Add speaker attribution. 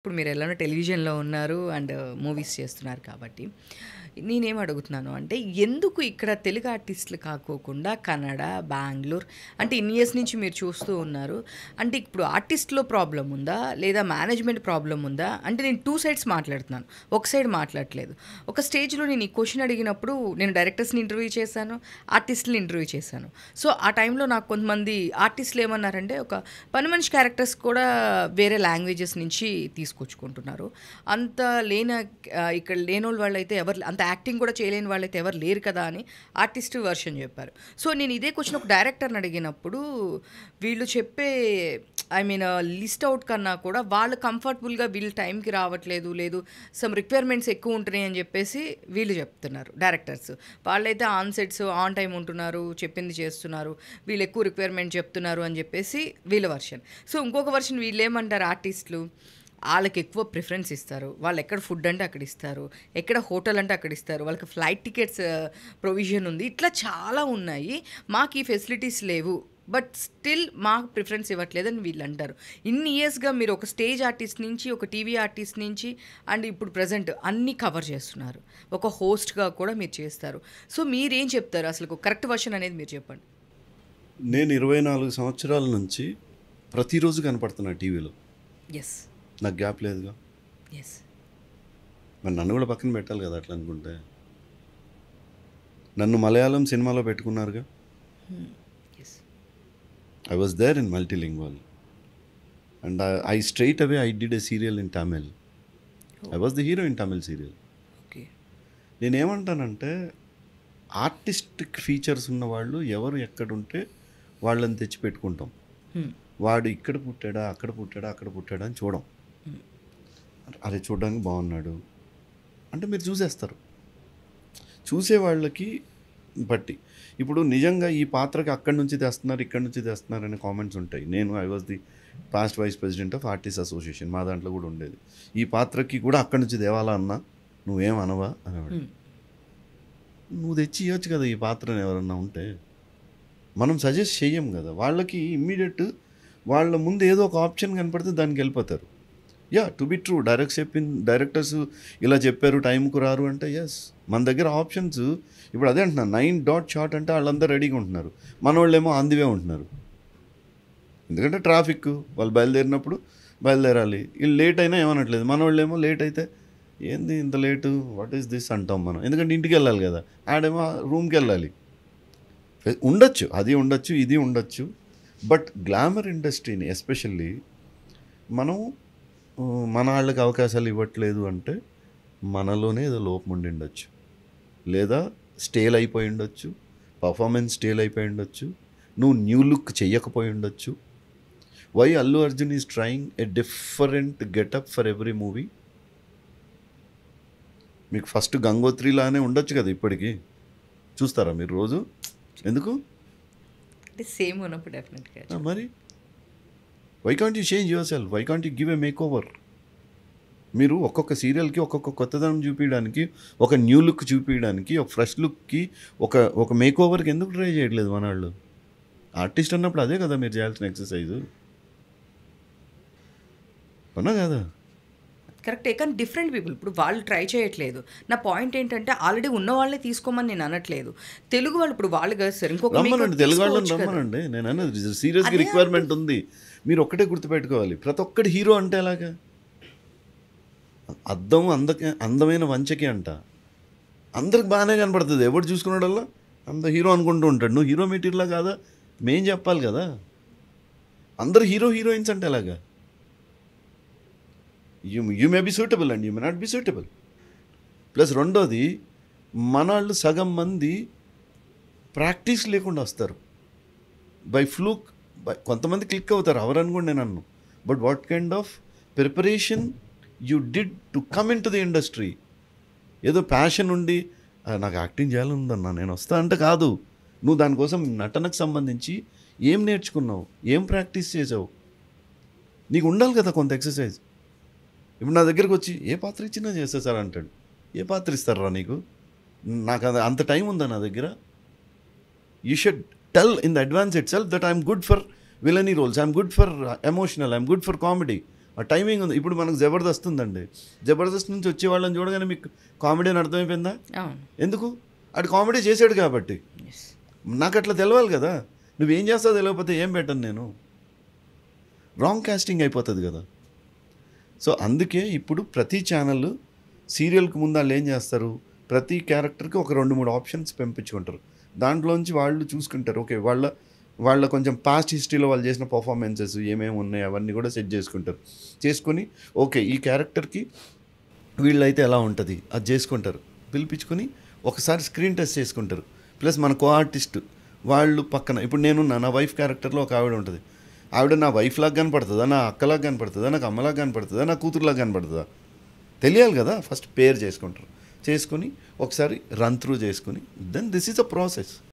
Speaker 1: ఇప్పుడు మీరెలానో టెలివిజన్‌లో ఉన్నారు అండ్ మూవీస్ చేస్తున్నారు కాబట్టి, నేనేం అడుగుతున్నాను అంటే, ఎందుకు ఇక్కడ తెలుగు ఆర్టిస్ట్‌లు కాకోకుండా కన్నడ, బెంగుళూరు అంటే ఇన్ని ఇయర్స్ నుంచి మీరు చూస్తూ ఉన్నారు. అంటే ఇప్పుడు ఆర్టిస్ట్‌లో ప్రాబ్లమ్ ఉందా? లేదా మేనేజ్‌మెంట్ ప్రాబ్లమ్ ఉందా? అంటే నేను 2 సైడ్స్ మాట్లాడుతున్నాను. ఒక సైడ్ మాట్లాడట్లేదు. ఒక స్టేజ్‌లో నేను ఈ క్వెషన్ అడిగినప్పుడు నేను డైరెక్టర్స్‌ని ఇంటర్వ్యూ చేశాను, ఆర్టిస్ట్‌లని ఇంటర్వ్యూ చేశాను. సో, ఆ టైంలో నాకు కొంతమంది ఆర్టిస్ట్‌లు ఏమన్నారంటే, ఒక పని మనిషి క్యారెక్టర్స్ కూడా వేరే లాంగ్వేజెస్ నుంచి తీసుకొచ్చుకుంటున్నారు. అంత ఇక్కడ లేనోళ్ళు వాళ్ళైతే ఎవరు అంత యాక్టింగ్ కూడా చేయలేని వాళ్ళైతే ఎవరు లేరు కదా అని ఆర్టిస్ట్ వర్షన్ చెప్పారు. సో, నేను ఇదే క్వెషన్ ఒక డైరెక్టర్‌ని అడిగినప్పుడు వీళ్ళు చెప్పే లిస్ట్ అవుట్ కన్నా కూడా వాళ్ళు కంఫర్టబుల్‌గా వీళ్ళు టైంకి రావట్లేదు, లేదు సమ్ రిక్వైర్మెంట్స్ ఎక్కువ ఉంటున్నాయి అని చెప్పేసి వీళ్ళు చెప్తున్నారు డైరెక్టర్స్. వాళ్ళైతే ఆన్ సెట్స్ ఆన్ టైమ్ ఉంటున్నారు, చెప్పింది చేస్తున్నారు, వీళ్ళు ఎక్కువ రిక్వైర్మెంట్ చెప్తున్నారు అని చెప్పేసి వీళ్ళ వర్షన్. సో, ఇంకొక వర్షన్ వీళ్ళేమంటారు ఆర్టిస్టులు, ఆళ్ళకి ఎక్కువ ప్రిఫరెన్స్ ఇస్తారు. వాళ్ళు ఎక్కడ ఫుడ్ అంటే అక్కడ ఇస్తారు. ఎక్కడ హోటల్ అంటే అక్కడ ఇస్తారు. వాళ్ళకి ఫ్లైట్ టికెట్స్ ప్రొవిజన్ ఉంది. ఇట్లా చాలా ఉన్నాయి. మాకు ఈ ఫెసిలిటీస్ లేవు. బట్ స్టిల్ మాకు ప్రిఫరెన్స్ ఇవ్వట్లేదని వీళ్ళంటారు. ఇన్ని ఇయర్స్‌గా మీరు ఒక స్టేజ్ ఆర్టిస్ట్ నుంచి, ఒక టీవీ ఆర్టిస్ట్ నుంచి అండ్ ఇప్పుడు ప్రెజెంట్ అన్నీ కవర్ చేస్తున్నారు. ఒక హోస్ట్‌గా కూడా మీరు చేస్తారు. సో, మీరేం చెప్తారు? అసలు కరెక్ట్ వర్షన్ అనేది మీరు చెప్పండి.
Speaker 2: నేను 24 సంవత్సరాల నుంచి ప్రతిరోజు కనపడుతున్నా టీవీలో.
Speaker 1: యెస్.
Speaker 2: నాకు గ్యాప్ లేదుగా.
Speaker 1: యెస్.
Speaker 2: మరి నన్ను కూడా పక్కన పెట్టాలి కదా అట్లా అనుకుంటే. నన్ను మలయాళం సినిమాలో పెట్టుకున్నారుగా.
Speaker 1: Yes.
Speaker 2: I was there in multilingual and I straight away I did a serial in Tamil. I was the hero in Tamil serial.
Speaker 1: Okay.
Speaker 2: నేనేమంటానంటే ఆర్టిస్టిక్ ఫీచర్స్ ఉన్న వాళ్ళు ఎవరు ఎక్కడుంటే వాళ్ళని తెచ్చి పెట్టుకుంటాం. వాడు ఇక్కడ పుట్టాడా అక్కడ పుట్టాడా అక్కడ పుట్టాడా అని చూడం. అది చూడడానికి బాగున్నాడు అంటే మీరు చూసేస్తారు. చూసే వాళ్ళకి బట్టి ఇప్పుడు నిజంగా ఈ పాత్రకి అక్కడి నుంచి తెస్తున్నారు ఇక్కడి నుంచి తెస్తున్నారు అనే కామెంట్స్ ఉంటాయి. I was the past vice president of artist association. మా దాంట్లో కూడా ఉండేది. ఈ పాత్రకి కూడా అక్కడి నుంచి తేవాలా అన్నా నువ్వేం అనవా అనేవాడు. నువ్వు తెచ్చి ఇవ్వచ్చు కదా ఈ పాత్రని ఎవరన్నా ఉంటే. మనం సజెస్ట్ చెయ్యం కదా వాళ్ళకి. ఇమ్మీడియట్ వాళ్ళ ముందు ఏదో ఒక ఆప్షన్ కనపడితే దానికి వెళ్ళిపోతారు. టు బి ట్రూ డైరెక్టర్స్ ఇలా చెప్పారు టైంకు రారు అంటే ఎస్ మన దగ్గర ఆప్షన్స్ ఇప్పుడు అదే అంటున్నాను. 9 డాట్ షాట్ అంటే వాళ్ళందరూ రెడీగా ఉంటున్నారు. మన వాళ్ళేమో ఆందివే ఉంటున్నారు. ఎందుకంటే ట్రాఫిక్ వాళ్ళు బయలుదేరినప్పుడు బయలుదేరాలి. వీళ్ళు లేట్ అయినా ఏమనట్లేదు. మన వాళ్ళేమో లేట్ అయితే ఏంది ఇంత లేటు వాట్ ఈస్ దిస్ అంటాం మనం. ఎందుకంటే ఇంటికి వెళ్ళాలి కదా. ఆడేమో రూమ్కి వెళ్ళాలి. ఉండొచ్చు అది ఉండొచ్చు ఇది ఉండొచ్చు. బట్ గ్లామర్ ఇండస్ట్రీని ఎస్పెషల్లీ మనం మన వాళ్ళకి అవకాశాలు ఇవ్వట్లేదు అంటే మనలోనే ఏదో లోపం ఉండి ఉండొచ్చు, లేదా స్టేల్ అయిపోయి ఉండొచ్చు, పర్ఫార్మెన్స్ స్టేల్ అయిపోయి ఉండొచ్చు, నువ్వు న్యూ లుక్ చెయ్యకపోయి ఉండొచ్చు. Why Allu Arjun is trying a different getup for every movie. మీకు ఫస్ట్ గంగోత్రిలానే ఉండొచ్చు కదా ఇప్పటికీ. చూస్తారా మీరు రోజు? ఎందుకు
Speaker 1: అంటే సేమ్ ఉన్నప్పుడు డెఫినెట్గా
Speaker 2: మరి why can't you change yourself? Why can't you give a makeover? మీరు ఒక్కొక్క సీరియల్కి ఒక్కొక్క కొత్తదనం చూపించడానికి, ఒక న్యూ లుక్ చూపించడానికి, ఒక ఫ్రెష్ లుక్కి ఒక మేక్ ఓవర్కి ఎందుకు ట్రై చేయట్లేదు మన వాళ్ళు? ఆర్టిస్ట్ అన్నప్పుడు అదే కదా మీరు చేయాల్సిన ఎక్సర్సైజు. అవునా కదా?
Speaker 1: కరెక్టే. కానీ డిఫరెంట్ పీపుల్ ఇప్పుడు వాళ్ళు ట్రై చేయట్లేదు. నా పాయింట్ ఏంటంటే ఆల్రెడీ ఉన్న వాళ్ళే తీసుకోమని నేను అనట్లేదు. తెలుగు వాళ్ళు ఇప్పుడు వాళ్ళు కాదు సార్ ఇంకొక
Speaker 2: రమ్మనండి, తెలుగు వాళ్ళని రమ్మనండి. నేను అన్నది సీరియస్గా రిక్వైర్మెంట్ ఉంది. మీరు ఒక్కటే గుర్తుపెట్టుకోవాలి, ప్రతి ఒక్కటి హీరో అంటే ఎలాగా? అందమైన వంచకి అంట అందరికి బాగానే కనపడుతుంది. ఎవరు చూసుకున్నాడల్లా అంత హీరో అనుకుంటూ ఉంటాడు. నువ్వు హీరో మెటీరియల్లా కాదా మేం చెప్పాలి కదా. అందరు హీరోయిన్స్ అంటే ఎలాగా? You may be suitable and you may not be suitable. Plus రెండోది మన వాళ్ళు సగం మంది ప్రాక్టీస్ లేకుండా వస్తారు. బై ఫ్లూక్ కొంతమంది క్లిక్ అవుతారు ఎవరని కూడా నేను అన్ను. But what kind of preparation you did to come in to the industry? ఏదో ప్యాషన్ ఉండి నాకు యాక్టింగ్ చేయాలనుందన్నా నేను వస్తా అంటే కాదు. నువ్వు దానికోసం నటనకు సంబంధించి ఏం నేర్చుకున్నావు, ఏం ప్రాక్టీస్ చేసావు, నీకు ఉండాలి కదా కొంత ఎక్సర్సైజ్. ఇప్పుడు నా దగ్గరికి వచ్చి ఏ పాత్ర ఇచ్చినా చేస్తా సార్ అంటాడు. ఏ పాత్ర ఇస్తారా నీకు? నాకు అంత టైం ఉందా నా దగ్గర? You should tell in the advance itself that I'm good for villainy roles, I'm good for emotional, I'm good for comedy. ఆ టైమింగ్ ఉంది. ఇప్పుడు మనకు జబర్దస్త్ ఉందండి. జబర్దస్త్ నుంచి వచ్చే వాళ్ళని చూడగానే మీకు కామెడీ అని అర్థమైపోయిందా?
Speaker 1: అవును.
Speaker 2: ఎందుకు? అటు కామెడీ చేసాడు కాబట్టి.
Speaker 1: ఎస్.
Speaker 2: నాకు అట్లా తెలవాలి కదా. నువ్వేం చేస్తావు తెలియకపోతే ఏం పెట్టను నేను. రాంగ్ కాస్టింగ్ అయిపోతుంది కదా. సో అందుకే ఇప్పుడు ప్రతి ఛానల్ సీరియల్కి ముందు వాళ్ళు ఏం చేస్తారు, ప్రతి క్యారెక్టర్కి ఒక 2-3 ఆప్షన్స్ పెంపించుకుంటారు. దాంట్లోంచి వాళ్ళు చూసుకుంటారు. ఓకే, వాళ్ళ కొంచెం పాస్ట్ హిస్టరీలో వాళ్ళు చేసిన పర్ఫార్మెన్సెస్ ఏమేమి ఉన్నాయి అవన్నీ కూడా సెట్ చేసుకుంటారు. చేసుకొని ఓకే ఈ క్యారెక్టర్కి వీళ్ళైతే ఎలా ఉంటుంది అది చేసుకుంటారు. పిలిపించుకొని ఒకసారి స్క్రీన్ టెస్ట్ చేసుకుంటారు. ప్లస్ మన కో ఆర్టిస్ట్ వాళ్ళు పక్కన, ఇప్పుడు నేను నా వైఫ్ క్యారెక్టర్లో ఒక ఆవిడ ఉంటుంది. ఆవిడ నా వైఫ్ లాగా కనపడుతుందా, నా అక్కలాగా కనపడుతుందా, నాకు అమ్మలాగా కనపడుతుందా, నా కూతురులాగా కనపడుతుందా తెలియాలి కదా. ఫస్ట్ పేర్ చేసుకుంటారు. చేసుకొని ఒకసారి రన్ త్రూ చేసుకొని then this is a process.